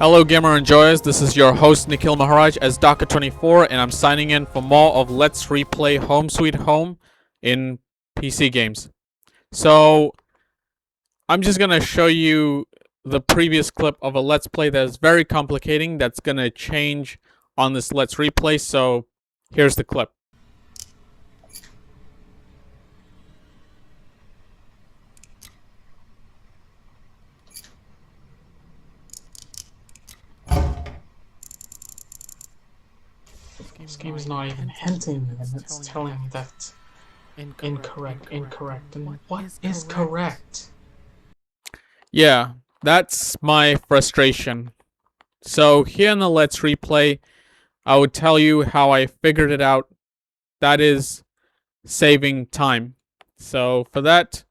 Hello gamer enjoyers, this is your host Nikhil Maharaj as Daka24 and I'm signing in for more of Let's Replay Home Sweet Home in PC games. So I'm just gonna show you the previous clip of a Let's Play that is very complicating that's gonna change on this Let's Replay, so here's the clip. This game is not even hinting, and it's telling me that incorrect. And what is correct? Yeah, that's my frustration. So here in the Let's Replay, I would tell you how I figured it out. That is saving time. So for that,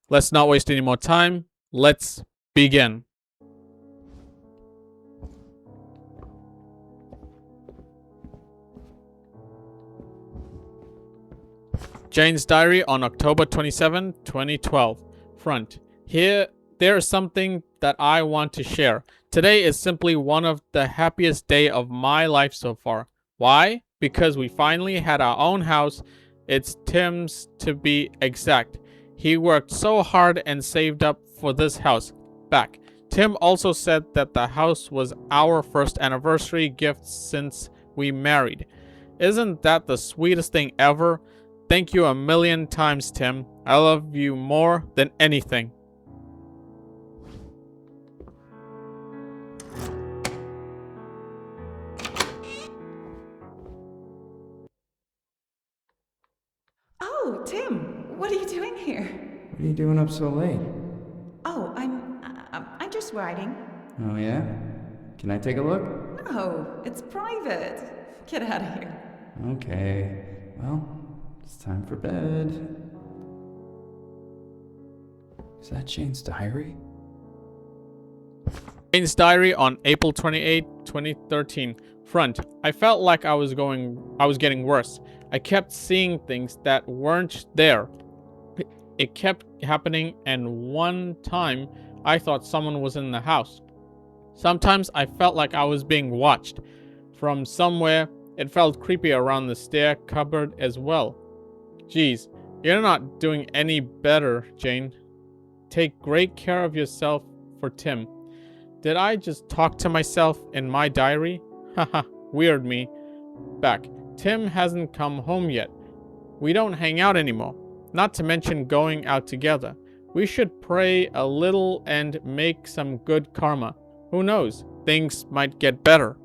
let's not waste any more time. Let's begin. Jane's diary on October 27, 2012. Front. Here, there is something that I want to share. Today is simply one of the happiest day of my life so far. Why? Because we finally had our own house. It's Tim's to be exact. He worked so hard and saved up for this house. Back. Tim also said that the house was our first anniversary gift since we married. Isn't that the sweetest thing ever? Thank you a million times, Tim. I love you more than anything. Oh, Tim, what are you doing here? What are you doing up so late? Oh, I'm just writing. Oh yeah? Can I take a look? No, it's private. Get out of here. Okay. Well, it's time for bed. Is that Jane's diary? Jane's diary on April 28, 2013. Front. I felt like I was getting worse. I kept seeing things that weren't there. It kept happening, and one time I thought someone was in the house. Sometimes I felt like I was being watched from somewhere. It felt creepy around the stair cupboard as well. Geez, you're not doing any better, Jane. Take great care of yourself for Tim. Did I just talk to myself in my diary? Haha, weird me. Back. Tim hasn't come home yet. We don't hang out anymore. Not to mention going out together. We should pray a little and make some good karma. Who knows? Things might get better.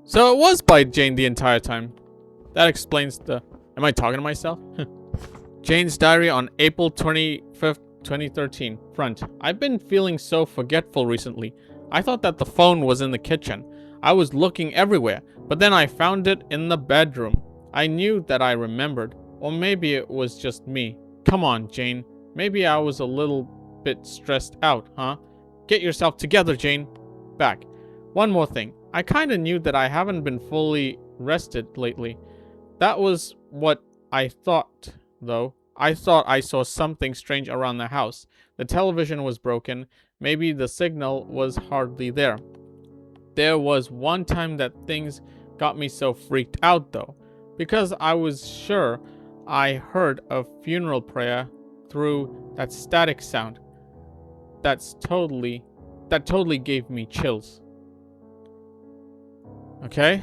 So it was by Jane the entire time. That explains the... Am I talking to myself? Jane's diary on April 25th, 2013. Front. I've been feeling so forgetful recently. I thought that the phone was in the kitchen. I was looking everywhere, but then I found it in the bedroom. I knew that I remembered. Or maybe it was just me. Come on, Jane. Maybe I was a little bit stressed out, huh? Get yourself together, Jane. Back. One more thing. I kinda knew that I haven't been fully rested lately. That was what I thought, though. I thought I saw something strange around the house. The television was broken. Maybe the signal was hardly there. There was one time that things got me so freaked out, though, because I was sure I heard a funeral prayer through that static sound. That totally gave me chills. Okay?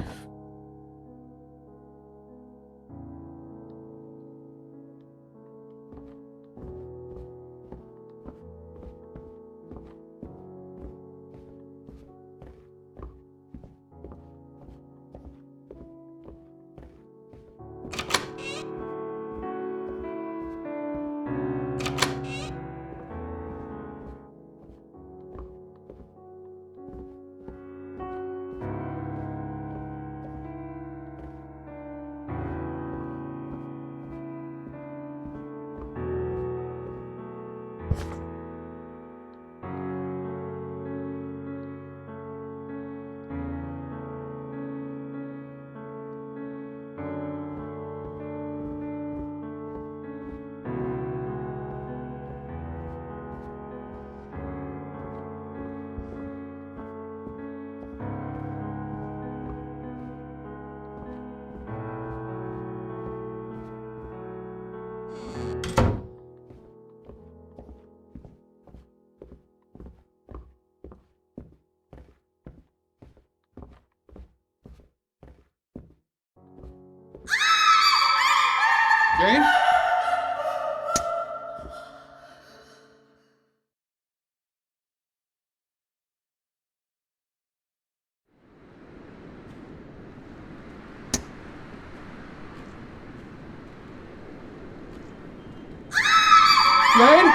Jane?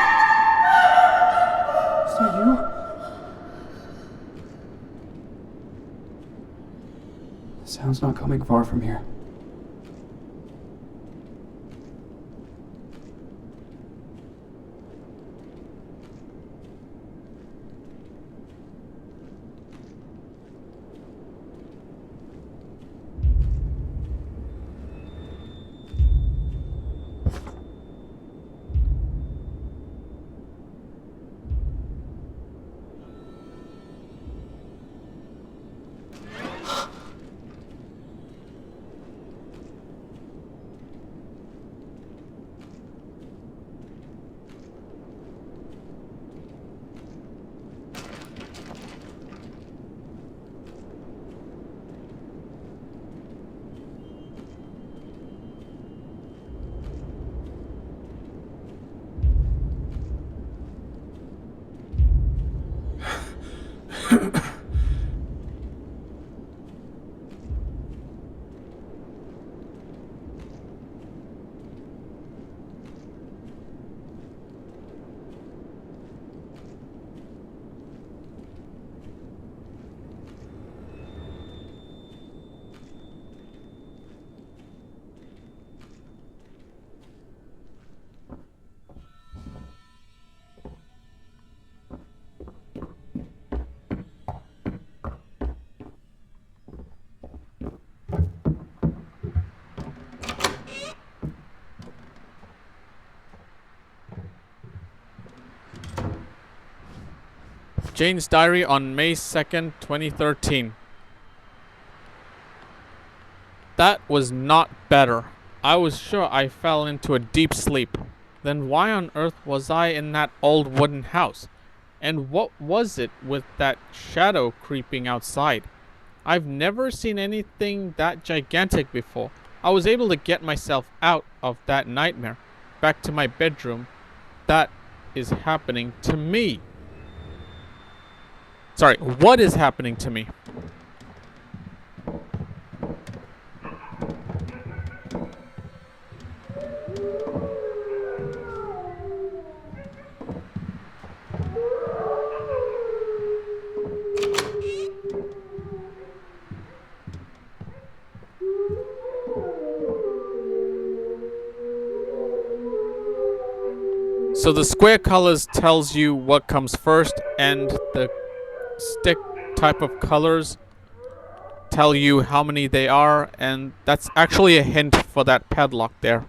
Is that you? The sound's not coming far from here. Jane's diary on May 2nd, 2013. That was not better. I was sure I fell into a deep sleep. Then why on earth was I in that old wooden house? And what was it with that shadow creeping outside? I've never seen anything that gigantic before. I was able to get myself out of that nightmare, back to my bedroom. That is happening to me. Sorry, what is happening to me? So the square colors tells you what comes first, and the stick type of colors tell you how many they are, and that's actually a hint for that padlock there.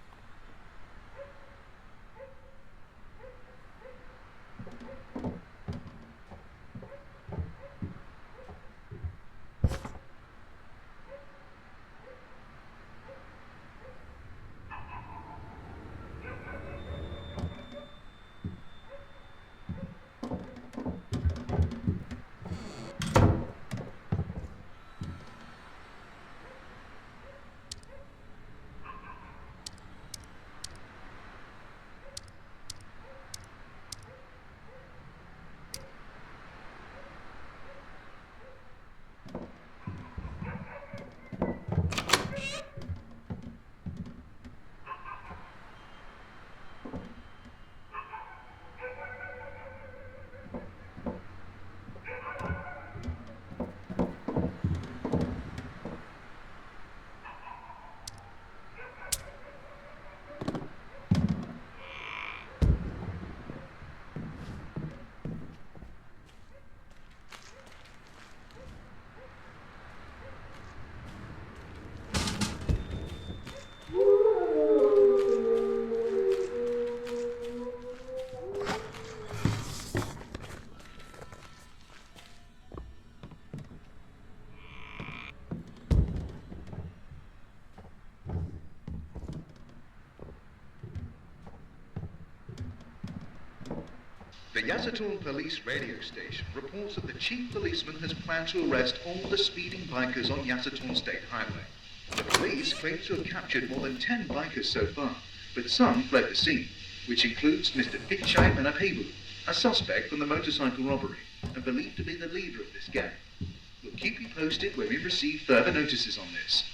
The Yazatoon police radio station reports that the chief policeman has planned to arrest all the speeding bikers on Yazatoon State Highway. The police claim to have captured more than 10 bikers so far, but some fled the scene, which includes Mr. Pichai Manapebu, a suspect from the motorcycle robbery, and believed to be the leader of this gang. We'll keep you posted when we receive further notices on this.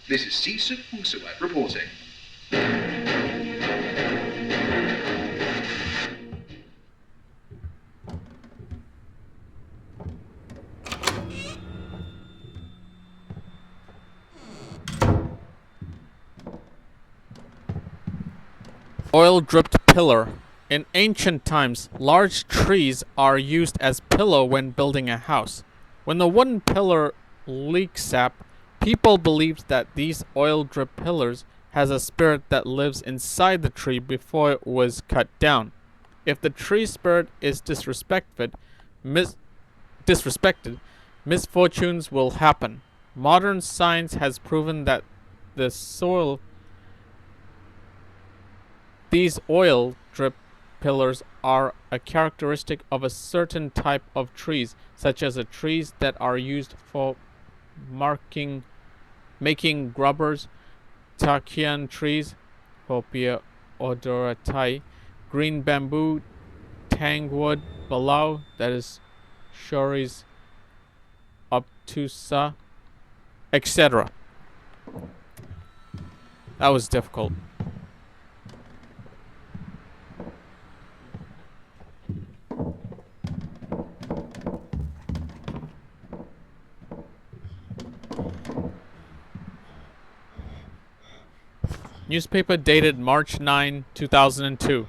This is Sisu Hungsawat reporting. Oil-dripped pillar. In ancient times, large trees are used as pillow when building a house. When the wooden pillar leaks sap, people believed that these oil-drip pillars has a spirit that lives inside the tree before it was cut down. If the tree spirit is disrespected, misfortunes will happen. Modern science has proven that these oil drip pillars are a characteristic of a certain type of trees, such as the trees that are used for making grubbers, Takian trees, Hopia odoratai, green bamboo, tangwood, balau, that is Shoris obtusa, etc. That was difficult. Newspaper dated March 9, 2002.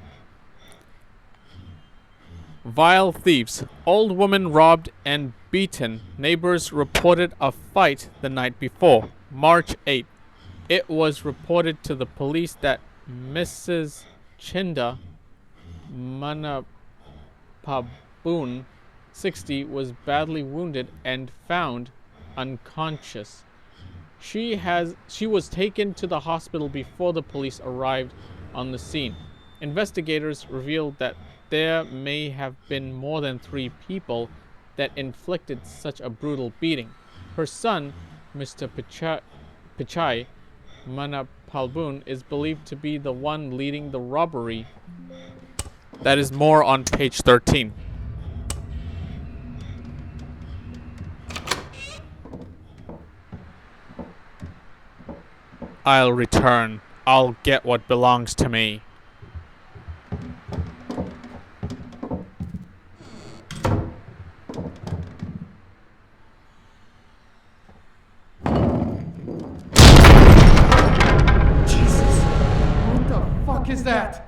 Vile thieves. Old woman robbed and beaten. Neighbors reported a fight the night before. March 8. It was reported to the police that Mrs. Chinda Manapabun, 60, was badly wounded and found unconscious. She was taken to the hospital before the police arrived on the scene. Investigators revealed that there may have been more than 3 people that inflicted such a brutal beating. Her son, Mr. Pichai Manapalbun, is believed to be the one leading the robbery. That is more on page 13. I'll return. I'll get what belongs to me. Jesus! What the fuck is that?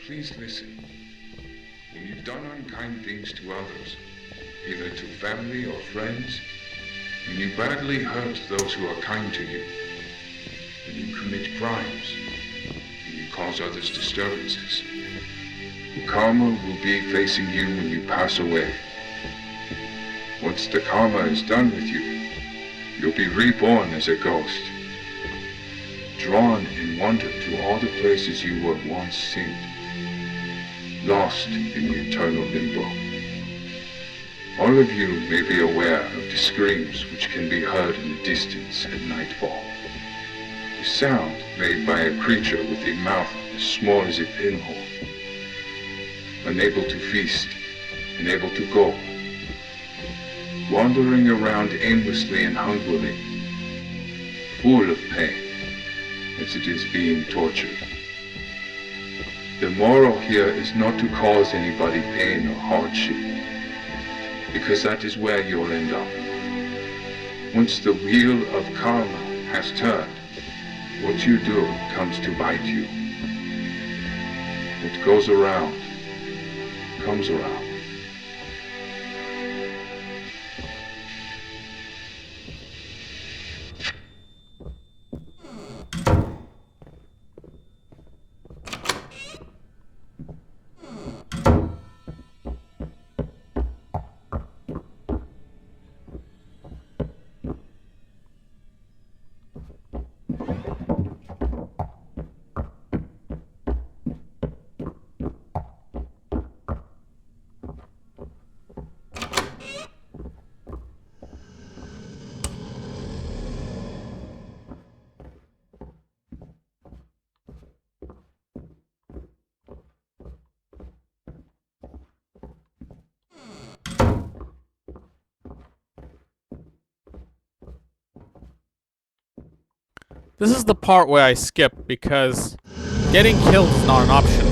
Please listen. When you've done unkind things to others, either to family or friends, when you badly hurt those who are kind to you, when you commit crimes, when you cause others disturbances, karma will be facing you when you pass away. Once the karma is done with you, you'll be reborn as a ghost, drawn in wonder to all the places you were once seen, lost in the eternal limbo. All of you may be aware of the screams which can be heard in the distance at nightfall. The sound made by a creature with a mouth as small as a pinhole, unable to feast, unable to go, wandering around aimlessly and hungrily, full of pain as it is being tortured. The moral here is not to cause anybody pain or hardship, because that is where you'll end up. Once the wheel of karma has turned, what you do comes to bite you. What goes around comes around. This is the part where I skip because getting killed is not an option.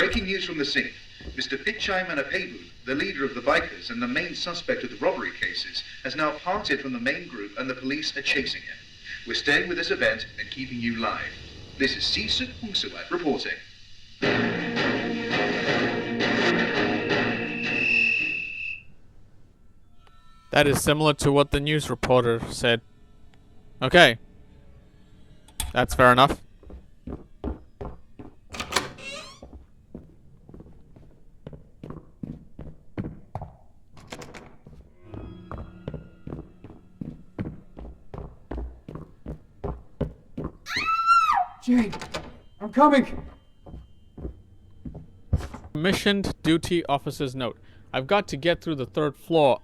Breaking news from the scene. Mr. Pichai Manapebu, the leader of the bikers and the main suspect of the robbery cases, has now parted from the main group and the police are chasing him. We're staying with this event and keeping you live. This is Sisuk Hungsuat reporting. That is similar to what the news reporter said. Okay. That's fair enough. Jade, I'm coming! Commissioned duty officer's note. I've got to get through the 3rd floor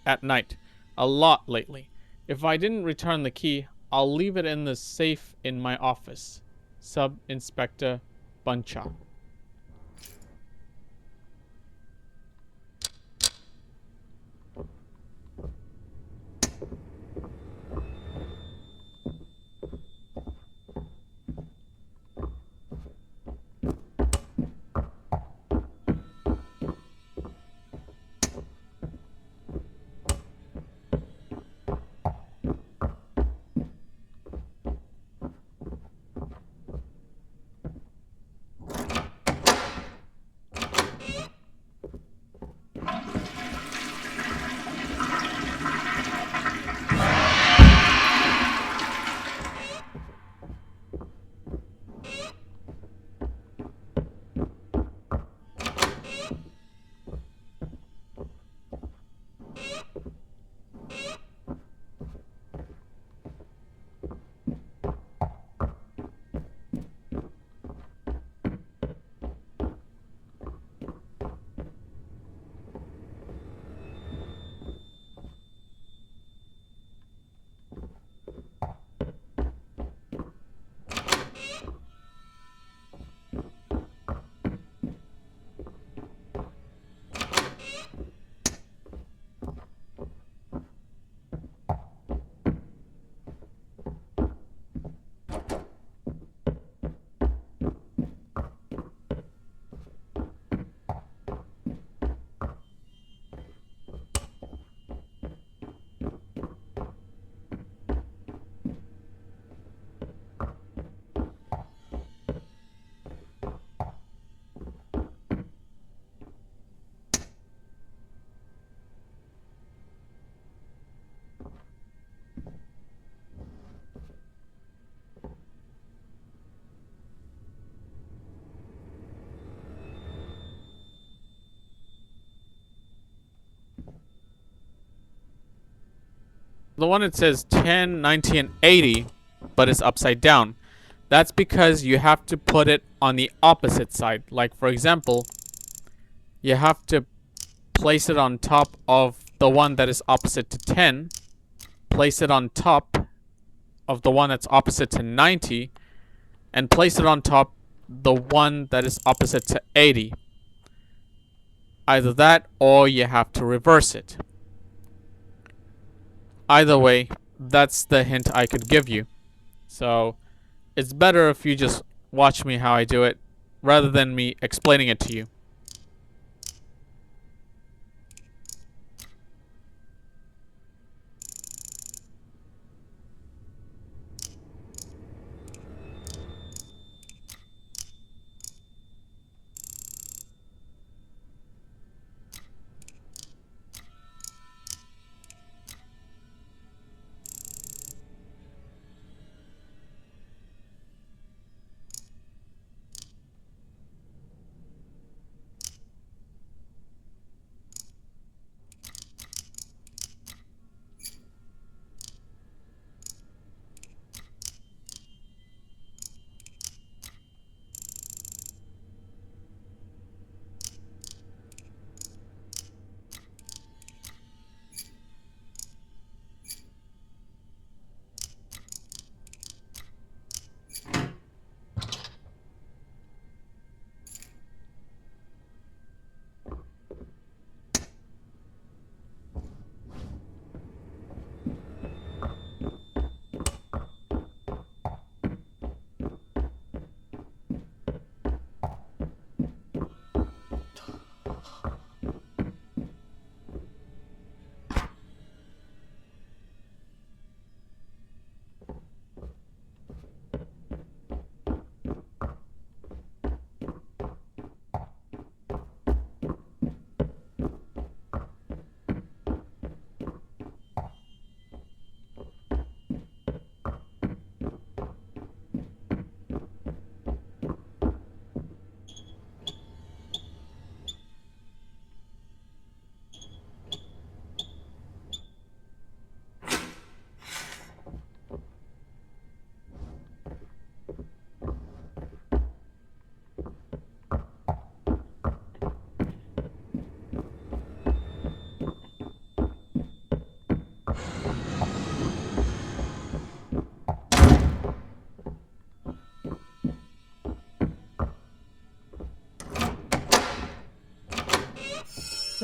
at night. A lot lately. If I didn't return the key, I'll leave it in the safe in my office. Sub-Inspector Buncha. The one that says 10, 90, and 80, but it's upside down. That's because you have to put it on the opposite side. Like, for example, you have to place it on top of the one that is opposite to 10, place it on top of the one that's opposite to 90, and place it on top the one that is opposite to 80. Either that, or you have to reverse it. Either way, that's the hint I could give you. So, it's better if you just watch me how I do it, rather than me explaining it to you.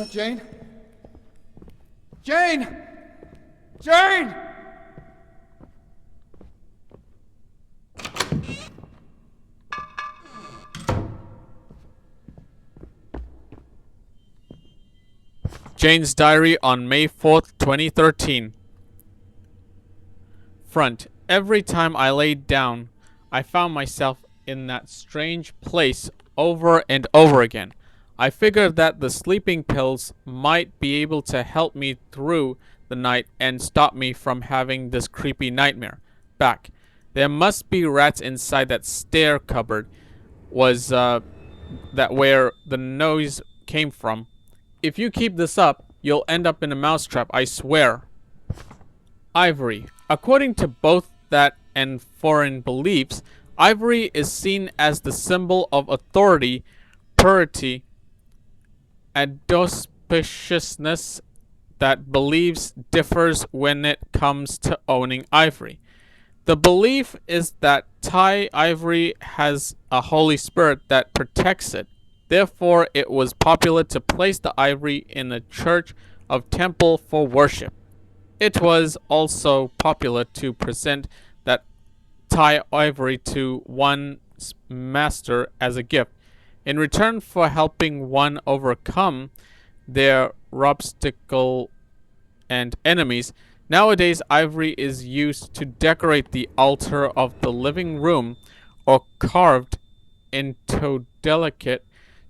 that Jane? Jane! Jane! Jane's diary on May 4th, 2013. Front. Every time I laid down, I found myself in that strange place over and over again. I figured that the sleeping pills might be able to help me through the night and stop me from having this creepy nightmare. Back. There must be rats inside that stair cupboard was that where the noise came from. If you keep this up, you'll end up in a mousetrap, I swear. Ivory. According to both that and foreign beliefs, ivory is seen as the symbol of authority, purity, and auspiciousness that beliefs differs when it comes to owning ivory. The belief is that Thai ivory has a Holy Spirit that protects it. Therefore, it was popular to place the ivory in a church or temple for worship. It was also popular to present that Thai ivory to one's master as a gift, in return for helping one overcome their obstacle and enemies. Nowadays, ivory is used to decorate the altar of the living room or carved into delicate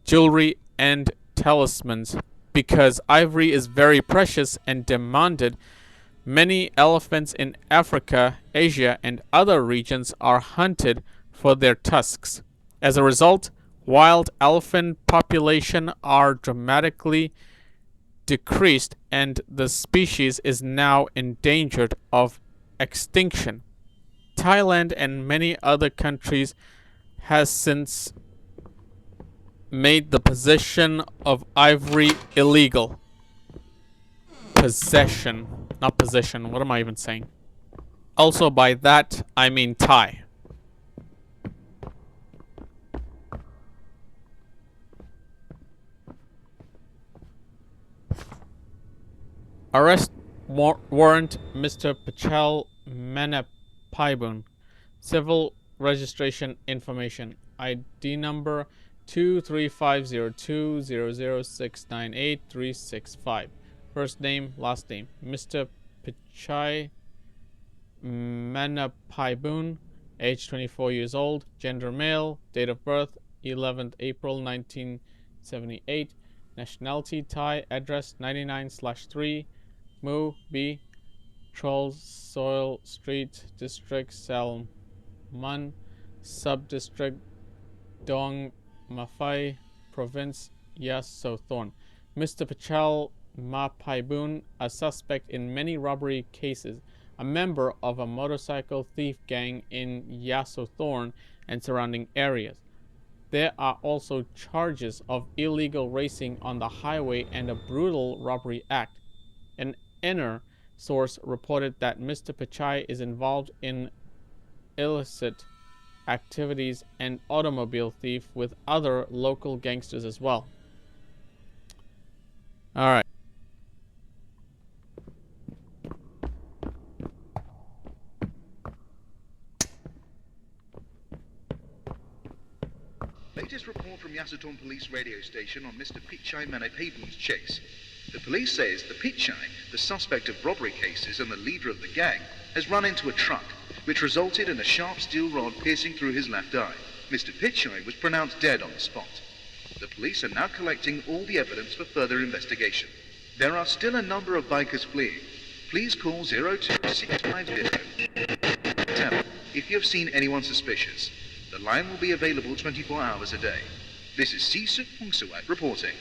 jewelry and talismans. Because ivory is very precious and demanded, many elephants in Africa, Asia, and other regions are hunted for their tusks. As a result, wild elephant population are dramatically decreased and the species is now endangered of extinction. Thailand and many other countries has since made the possession of ivory illegal. Possession, not position. What am I even saying? Also, by that, I mean Thai. Arrest warrant Mr. Pachal Manapaibun. Civil registration information. ID number 2350200698365. First name, last name. Mr. Pichai Manapaibun. Age 24 years old. Gender male. Date of birth 11th April 1978. Nationality Thai. Address 99/3 Mu B Troll Soil Street, District Salman, Subdistrict Dong Mafai, Province Yasothorn. Mr. Pachal Mapaibun, a suspect in many robbery cases, a member of a motorcycle thief gang in Yasothorn and surrounding areas. There are also charges of illegal racing on the highway and a brutal robbery act. An inner source reported that Mr. Pichai is involved in illicit activities and automobile thief with other local gangsters as well. Alright. Latest report from Yasothon Police radio station on Mr. Pichai Manapaibun's chase. The police says the Pichai, the suspect of robbery cases and the leader of the gang, has run into a truck, which resulted in a sharp steel rod piercing through his left eye. Mr. Pichai was pronounced dead on the spot. The police are now collecting all the evidence for further investigation. There are still a number of bikers fleeing. Please call 02650 if you have seen anyone suspicious. The line will be available 24 hours a day. This is Sisuk Pungsuat reporting.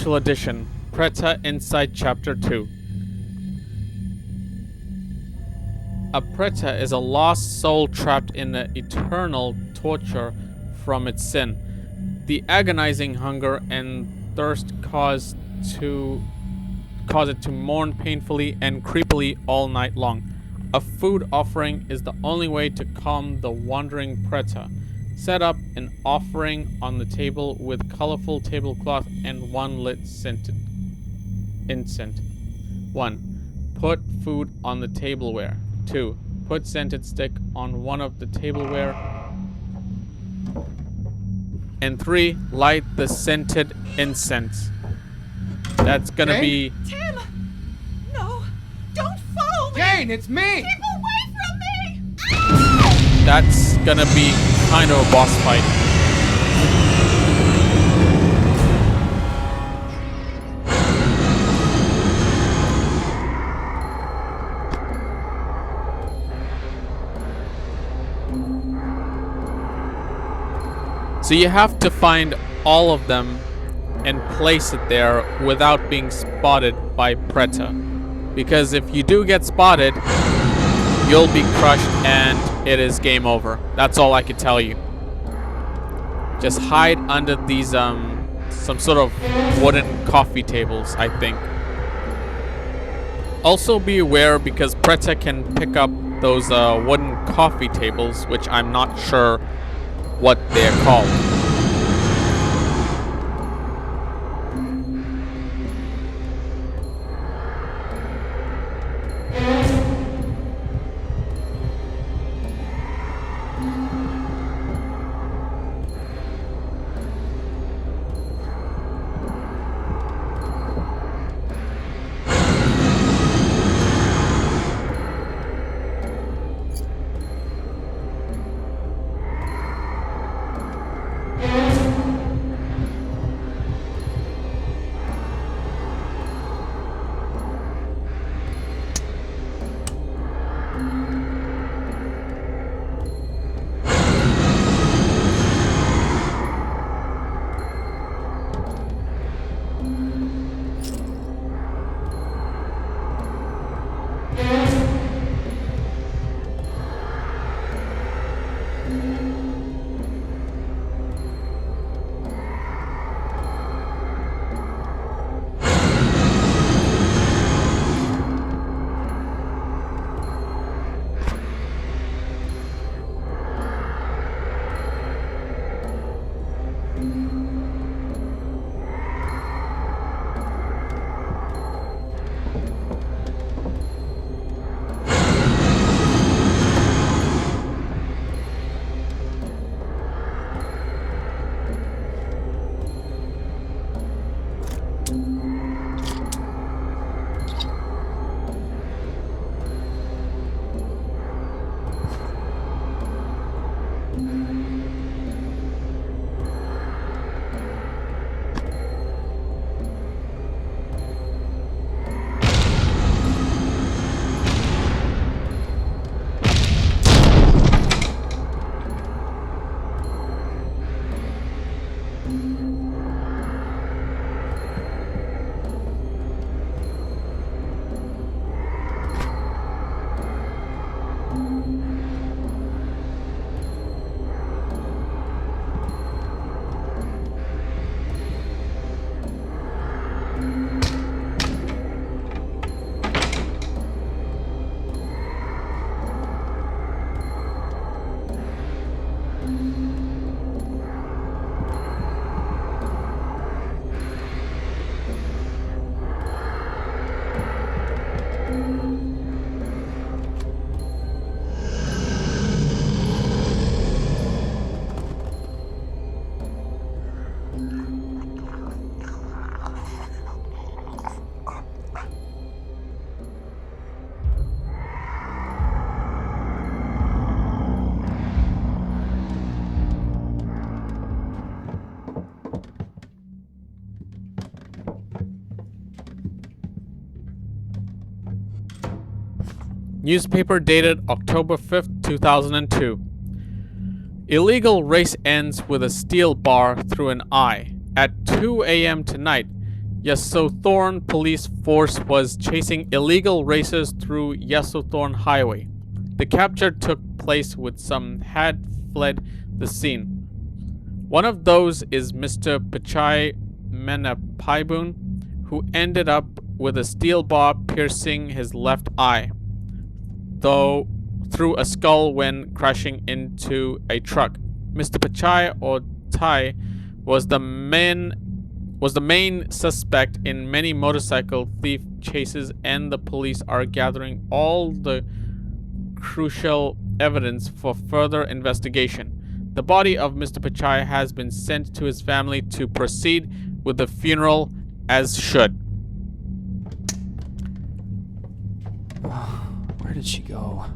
Special Edition, Preta Inside Chapter 2. A Preta is a lost soul trapped in the eternal torture from its sin. The agonizing hunger and thirst cause it to mourn painfully and creepily all night long. A food offering is the only way to calm the wandering Preta. Set up an offering on the table with colorful tablecloth and one lit incense. 1. Put food on the tableware. 2. Put scented stick on one of the tableware. And 3. Light the scented incense. That's gonna be... Tim! No! Don't follow me! Jane, it's me! Keep away from me! That's gonna be kind of a boss fight. So you have to find all of them and place it there without being spotted by Preta. Because if you do get spotted, you'll be crushed and it is game over. That's all I can tell you. Just hide under these some sort of wooden coffee tables, I think. Also be aware because Preta can pick up those wooden coffee tables, which I'm not sure what they're called. Newspaper dated October 5th, 2002. Illegal race ends with a steel bar through an eye. At 2 a.m. tonight, Yessothorne police force was chasing illegal racers through Yessothorne Highway. The capture took place when some had fled the scene. One of those is Mr. Pichai Menapaibun, who ended up with a steel bar piercing his left eye, though through a skull when crashing into a truck. Mr. Pichai, or Tai, was the main suspect in many motorcycle thief chases, and the police are gathering all the crucial evidence for further investigation. The body of Mr. Pichai has been sent to his family to proceed with the funeral as should. Where did she go?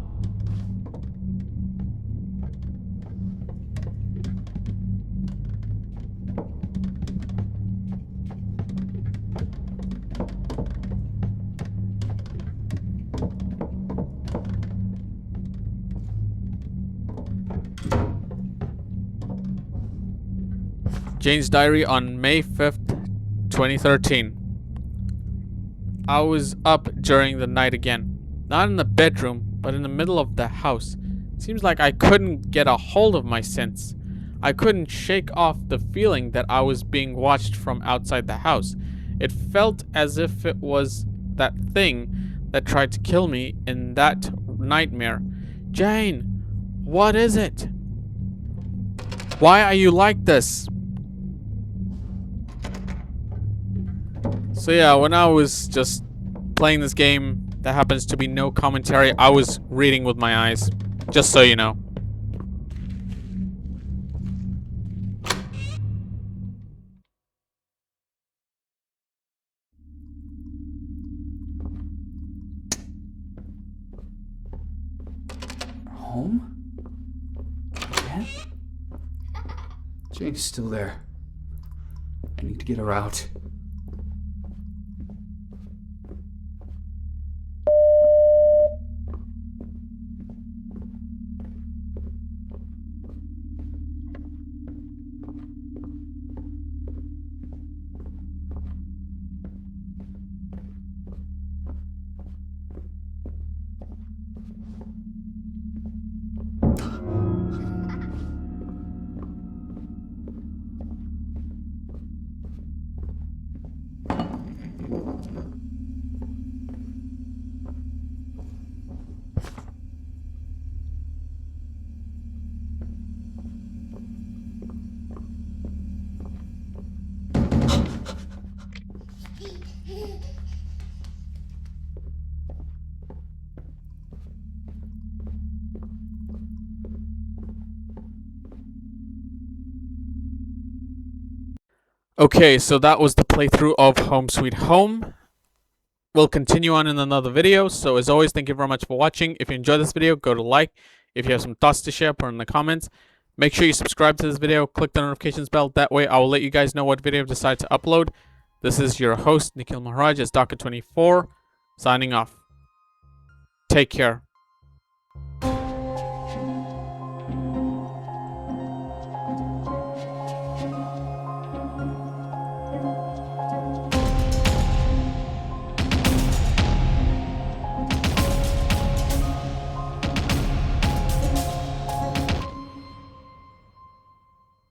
Jane's diary on May 5th, 2013. I was up during the night again. Not in the bedroom, but in the middle of the house. Seems like I couldn't get a hold of my sense. I couldn't shake off the feeling that I was being watched from outside the house. It felt as if it was that thing that tried to kill me in that nightmare. Jane, what is it? Why are you like this? So yeah, when I was just playing this game that happens to be no commentary, I was reading with my eyes. Just so you know. Home? Again? Jane's still there. I need to get her out. Okay, so that was the playthrough of Home Sweet Home. We'll continue on in another video. So as always, thank you very much for watching. If you enjoyed this video, go to like. If you have some thoughts to share, put in the comments. Make sure you subscribe to this video. Click the notifications bell. That way I will let you guys know what video I decide to upload. This is your host, Nikhil Maharaj, as Docket24, signing off. Take care.